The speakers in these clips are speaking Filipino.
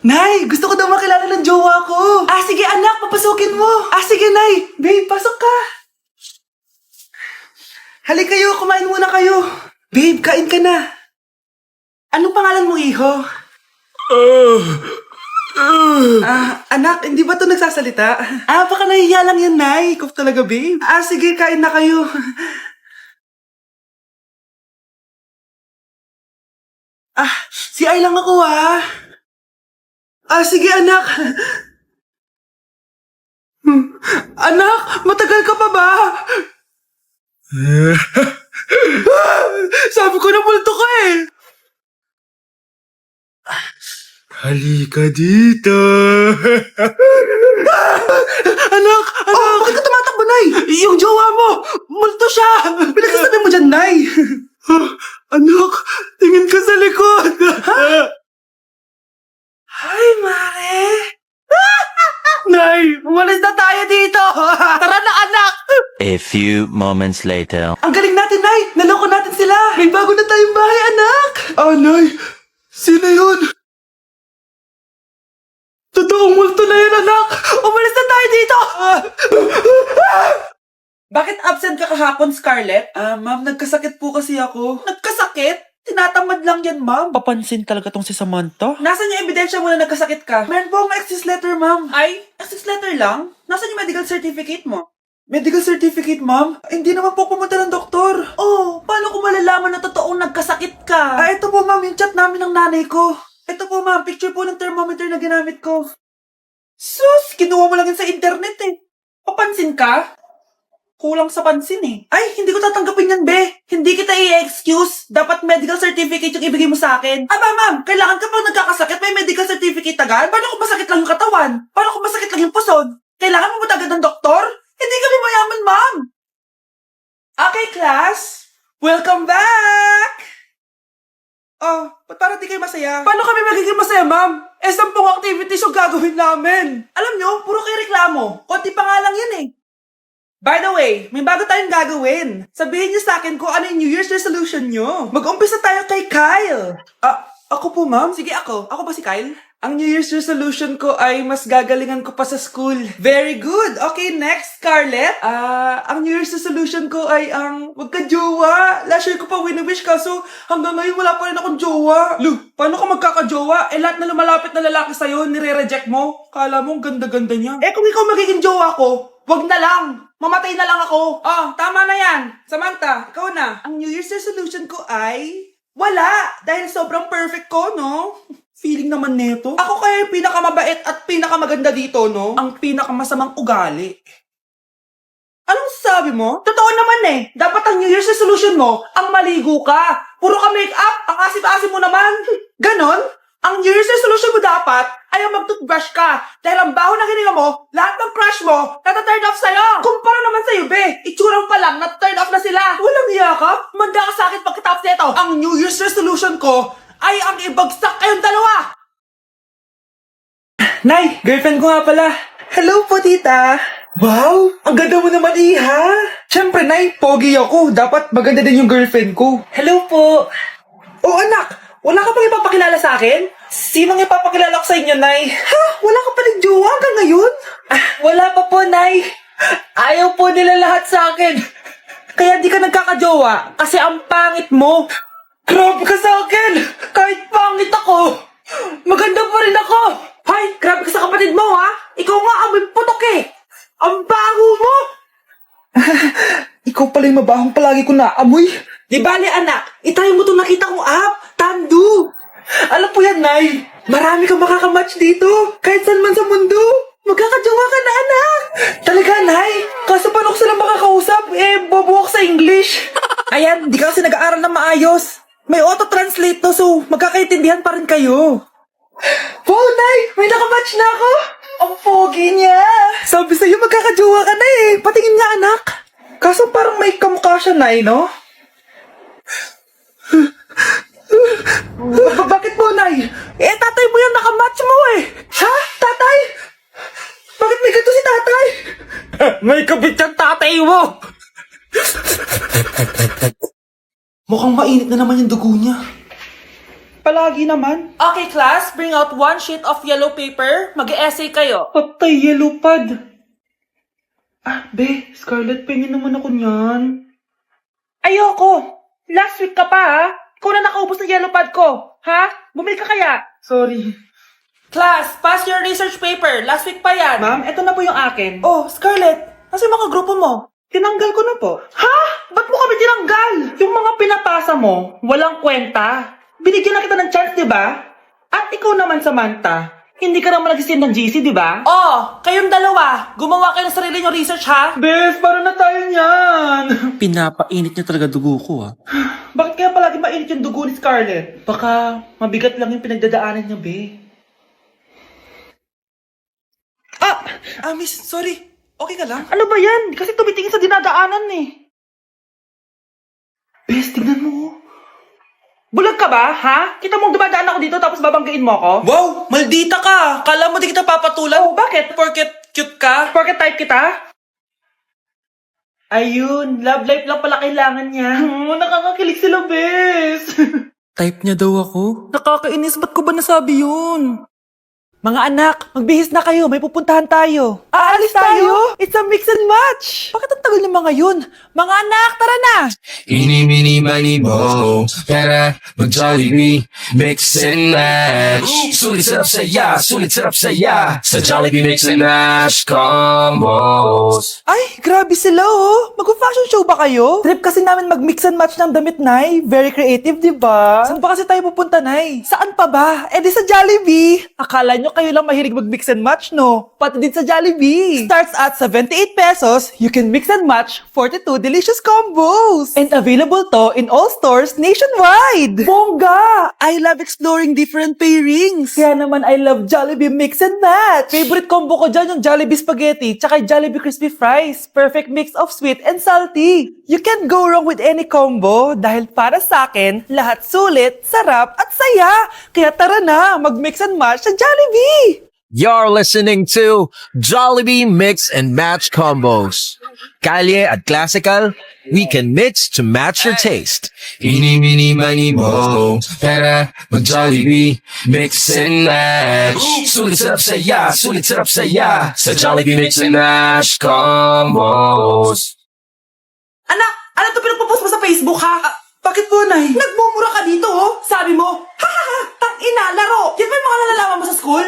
Nay, gusto ko daw makilala ng jowa ko. Sige anak, papasukin mo. Sige Nay. Babe, pasok ka. Halika kayo, kumain muna kayo. Babe, kain ka na. Anong pangalan mo, iho? Anak, hindi ba ito nagsasalita? Baka nahihiya lang yan, Nay. Ikaw talaga, babe. Sige, kain na kayo. Si Ay lang ako, sige, anak. Anak, matagal ka pa ba? Sabi ko na multo ka eh. Halika dito. Anak! Bakit ka tumatakbo, Nay? Yung jowa mo! Multo siya! Pinagsasabi mo dyan, Nay! Anak, tingin ka sa likod. Ay, Mare! Nay, umalis na tayo dito! Tara na, anak! A few moments later. Ang galing natin, Nay! Naloko natin sila! May bago na tayong bahay, anak! Nay, sino yun? Totoong multo na yun, anak! Umalis na tayo dito! Bakit absent ka kahapon, Scarlett? Ma'am, nagkasakit po kasi ako. Nagkasakit? Tinatamad lang yan, ma'am. Papansin talaga tong si Samantha. Nasaan yung ebidensya mo na nagkasakit ka? Meron po akong excuse letter, ma'am. Ay, excuse letter lang? Nasaan yung medical certificate mo? Medical certificate, ma'am? Hindi naman po pumunta ng doktor. Paano ko malalaman na totoong nagkasakit ka? Ito po, ma'am, yung chat namin ng nanay ko. Ito po, ma'am, picture po ng thermometer na ginamit ko. Sus, kinuha mo lang yun sa internet eh. Papansin ka? Kulang sa pansin eh. Ay, hindi ko tatanggapin yan, be. Hindi kita i-excuse. Dapat medical certificate yung ibigay mo sa akin. Ma'am, kailangan kapag nagkakasakit, may medical certificate agad? Paano kung masakit lang yung katawan? Paano kung masakit lang yung puson? Kailangan mo ba agad ng doktor? Hindi kami mayaman, ma'am. Okay, class. Welcome back! Ba't parang di kayo masaya? Paano kami magiging masaya, ma'am? 10 activities yung gagawin namin. Alam nyo, puro kayo reklamo. Konti pa nga lang yan eh. By the way, may bago tayong gagawin. Sabihin niyo sa akin kung ano yung New Year's resolution niyo. Mag-umpisa tayo kay Kyle. Ako po, ma'am? Sige, ako. Ako ba si Kyle? Ang New Year's resolution ko ay mas gagalingan ko pa sa school. Very good. Okay, next, Scarlett. Ang New Year's resolution ko ay wag ka jowa. Last year ko pa wini-wish kaso hanggang ngayon wala pa rin akong jowa. Lu, paano ka magkakajowa? Lahat na lumalapit na lalaki sa'yo, nire-reject mo. Kala mo ang ganda-ganda niya. Kung ikaw magiging jowa ko, wag na lang. Mamatay na lang ako. Tama na yan. Samantha, ikaw na. Ang New Year's resolution ko ay wala. Dahil sobrang perfect ko, no? Feeling naman neto. Ako kaya yung pinakamabait at pinakamaganda dito, no? Ang pinakamasamang ugali. Anong sabi mo? Totoo naman eh. Dapat ang New Year's resolution mo, ang maligo ka. Puro ka make-up, ang asim-asim mo naman. Ganon? Ang New Year's resolution mo dapat ay ang mag-toothbrush ka. Dahil ang baho ng hininga mo, lahat ng crush mo, nata-turn off sa'yo. Kumpara naman sa'yo, be. Itsurang pa lang, nata-turn off na sila. Walang iya ka? Manda ka sa akin pagkatapos nito. Ang New Year's resolution ko ay ang ibagsak kayong dalawa. Nay, girlfriend ko nga pala. Hello po, tita. Wow, ang ganda mo naman, iha. Siyempre, Nay, pogi ako. Dapat maganda din yung girlfriend ko. Hello po. Anak, wala ka pang ipapakilala sa akin? Sinong ipapakilala ko sa inyo, Nay? Wala ka pa rin jowa hanggang ngayon? Wala pa po, Nay. Ayaw po nila lahat sa akin. Kaya di ka nagkakajowa kasi ang pangit mo. Grabe ka sa akin! Kahit pangit ako, maganda pa rin ako! Hay, grabe ka sa kapatid mo, ha? Ikaw nga amoy putok eh! Ang baho mo! Ikaw pala yung mabahong palagi ko naamoy. Di bali, anak, itayo mo itong nakita kong app, Tandu! Alam po yan, Nay. Marami kang makakamatch dito, kahit saan man sa mundo. Magkakajowa ka na, anak! Talaga, Nay? Kaso paano ko sila makakausap? Bobo ako sa English. Ayan, di ka kasi nag-aaral na maayos. May auto-translate to, so magkakaintindihan pa rin kayo. Wow, Nay! May nakamatch na ako! Ang pogi niya! Sabi sa'yo, magkakajowa ka na eh. Patingin nga, anak. Kaso parang may kamukha siya, Nay, no? Bakit po, Nay? Tatay mo yan, nakamatch mo eh. Ha? Tatay? Bakit may ganito si tatay? May kabit yung tatay mo! Mukhang mainit na naman yung dugo niya. Palagi naman. Okay, class. Bring out 1 sheet of yellow paper. Mag-essay kayo. Patay, yellow pad. Scarlett, pingin naman ako niyan. Ayoko. Last week ka pa, ha? Ikaw na nakaubos ng yellow pad ko. Ha? Bumili ka kaya? Sorry. Class, pass your research paper. Last week pa yan. Ma'am, eto na po yung akin. Oh, Scarlett. Nasa yung mga grupo mo? Tinanggal ko na po. Ha? Ba't mo kami tinanggal? Yung mga pinapasa mo, walang kwenta. Binigyan na kita ng chance, di ba? At ikaw naman, Samantha, hindi ka naman nag-send ng GC, di ba? Oh, kayong dalawa. Gumawa kayo ng sarili nyo research, ha? Bes, paano na tayo niyan? Pinapainit niya talaga dugo ko, Bakit kaya palagi mainit yung dugo ni Scarlett? Baka mabigat lang yung pinagdadaanan niya, be. Miss, sorry. Okay ka lang? Ano ba yan? Kasi tumitingin sa dinadaanan, Bes, tignan mo. Bulag ka ba, ha? Kita mong dumadaan ako dito tapos babanggain mo ako? Wow! Maldita ka! Kala mo di kita papatulan? Oh, bakit? Porket cute ka? Porket type kita? Ayun, love life lang pala kailangan niya. Nakakakilig sila, bes. Type niya daw ako? Nakakainis, ba't ko ba nasabi yun? Mga anak, magbihis na kayo, may pupuntahan tayo. Aalis tayo? It's a mix and match. Bakit ang tagal ng mga yun? Mga anak, tara na! Eeny, meeny, miny, mo. Tara, mag-Jollibee, mix and match. Sulit sarap saya. Sa Jollibee mix and match combos. Ay, grabe sila Mag-fashion show ba kayo? Trip kasi namin mag-mix and match ng damit, Nay. Very creative, di ba? Saan ba kasi tayo pupunta, Nay? Saan pa ba? Eh di sa Jollibee. Akala nyo kayo lang mahilig mag-mix and match, no? Pati din sa Jollibee. Starts at 78 pesos, you can mix and match 42 delicious combos. And available to in all stores nationwide. Bongga! I love exploring different pairings. Kaya naman I love Jollibee mix and match. Favorite combo ko dyan yung Jollibee spaghetti tsaka Jollibee crispy fries. Perfect mix of sweet and salty. You can't go wrong with any combo dahil para sa akin, lahat sulit, sarap at saya. Kaya tara na, mag-mix and match sa Jollibee. You're listening to Jollibee Mix and Match Combos. Kalye at classical, we can mix to match your taste. Eeny, meeny, miny, mo. Tara, mag-Jollibee, mix and match. Sulit sarap saya. Sa Jollibee mix and match combos. Anak, ano to pinagpo-post mo sa Facebook, ha? Bakit po, Nay? Nagmumura ka dito, Sabi mo, tang-ina, laro. Yan ba yung mga nalalaman mo sa school?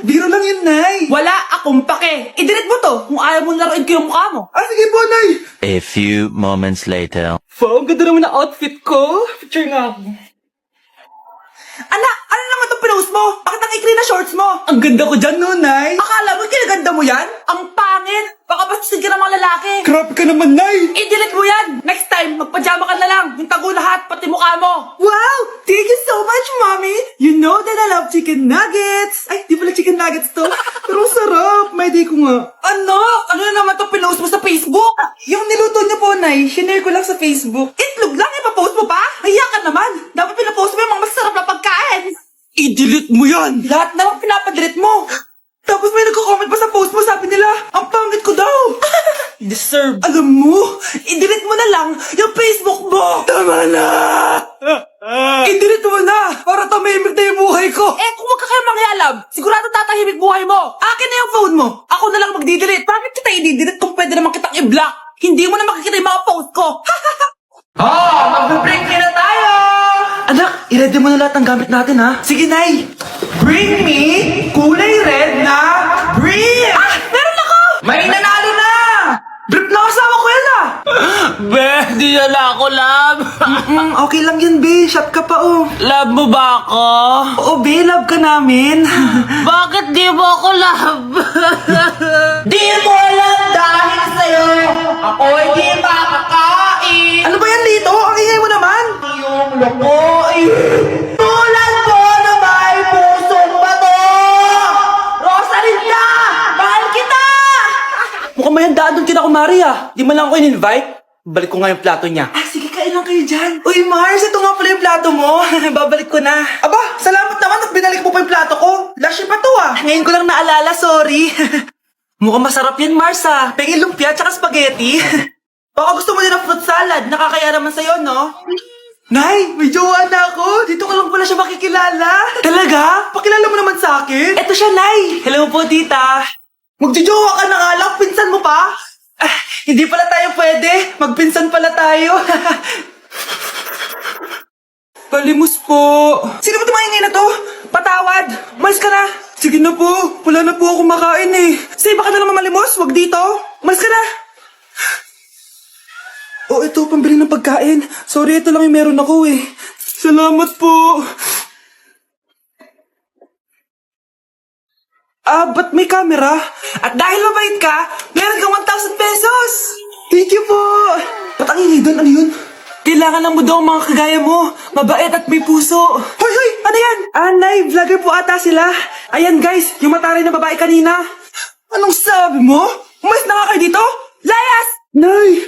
Biro lang yun, Nay. Wala akong pake. I-delete mo to kung ayaw mo laruin ko yung mukha mo. Sige po, Nay. A few moments later. Wow, ang ganda naman na outfit ko. Picture nga ako. Anak, ano naman itong pinost mo? Bakit ang ikli na shorts mo? Ang ganda ko dyan, no, Nay? Akala mo kinaganda mo yan? Ang pangit. Baka bastusin ka ng mga lalaki. Grabe ka naman, Nay! I-delete mo yan! Next time, magpajama ka na lang. Yung tago lahat, pati mukha mo. Wow! Thank you so much, Mommy! You know that I love chicken nuggets. Ay, di pala chicken nuggets to. Pero sarap. May day ko nga. Ano? Ano na naman to pinost mo sa Facebook? Yung niluto niyo po, Nay. Shinare ko lang sa Facebook. Itlog lang, ipapost mo pa? Mahiya ka naman. Dapat pinapost mo yung mga masarap na pagkain. I-delete mo yan! Lahat naman pinapadelete mo. Tapos may nagko-comment pa sa post mo, sabi nila, ang pangit ko daw. Deserve. Alam mo, i-delete mo na lang yung Facebook mo. Tama na. I-delete mo na para tumahimik na yung buhay ko. Eh, kung wag ka kayo mangyalab, sigurado tatahimik buhay mo. Akin na yung phone mo. Ako na lang magdi-delete. Bakit kita i-delete kung pwede naman kitang i-block? Hindi mo na makikita yung mga post ko. Mag-break na tayo. Anak, i-ready mo na lahat ng gamit natin, ha? Sige, Nay. Bring me kulay red na brief! Meron ako! May nanalo na! Brief na kasama ko yan, Be, di na ako, love. Okay lang yan, be. Shot ka pa, Love mo ba ako? Oo, be. Love ka namin. Bakit di mo ako love? Di mo alam dahil sa'yo ako hindi makakain. Ano ba yan, Lito? Ang ingay mo naman. Yung lokoin. Tulad mo na may pusong bato. Rosalinda! Mahal kita! Mukhang may handaan doon kina Kumari, Di man lang ako in-invite. Balik ko nga yung plato niya. Sige, kain lang kayo dyan. Uy, Mars, ito nga pala yung plato mo. Babalik ko na. Aba, salamat naman at binalik mo pa yung plato ko. Last year pa to, Ngayon ko lang naalala, sorry. Mukhang masarap yan, Mars, Pengin lumpia tsaka spaghetti. Baka gusto mo din ng fruit salad. Nakakaya naman sa'yo, no? Nay, may jowa na ako. Dito ka lang pala siya makikilala. Talaga? Pakilala mo naman sa akin. Eto siya, Nay. Hello po, tita. Magjojowa ka na nga lang. Pinsan mo pa? Ah, hindi pala tayo pwede. Magpinsan pala tayo. Palimus po. Sino ba tumahingay na to? Patawad. Malis ka na. Sige na po. Wala na po ako makain eh. Sige, baka na naman malimos. Wag dito. Malis ka na. Oh, ito, pambili ng pagkain. Sorry, ito lang yung meron ako eh. Salamat po. Ba't may camera? At dahil mabait ka, meron kang 1,000 pesos. Thank you po. Ba't ang ingay doon? Ano yun? Kailangan lang mo daw ang mga kagaya mo. Mabait at may puso. Hoy, hoy! Ano yan? Nay, vlogger po ata sila. Ayan guys, yung mataray na babae kanina. Anong sabi mo? Umalis na nga kayo dito? Layas! Nay!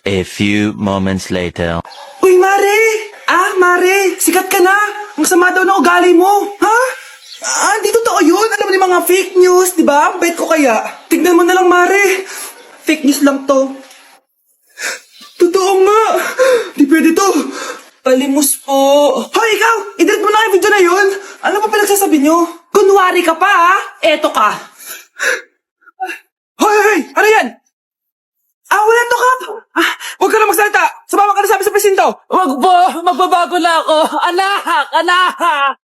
A few moments later. Uy, Mare! Mare, sikat ka na! Ang sama daw ng ugali mo! Ha? Di totoo yun! Alam mo yung mga fake news, di ba? Ang bait ko kaya. Tignan mo na lang, Mare! Fake news lang to. Totoo nga! Di pwede to! Palimus po! Hoy, ikaw! I-delete mo na yung video na yun! Ano pa pinagsasabi nyo? Kunwari ka pa, ha? Eto ka! Hoy, hoy! Ano yan? Wala to, Kap! Huwag ka na magsalita! Sumama ka na sa amin sa presinto! Wag po, magbabago na ako. Anak!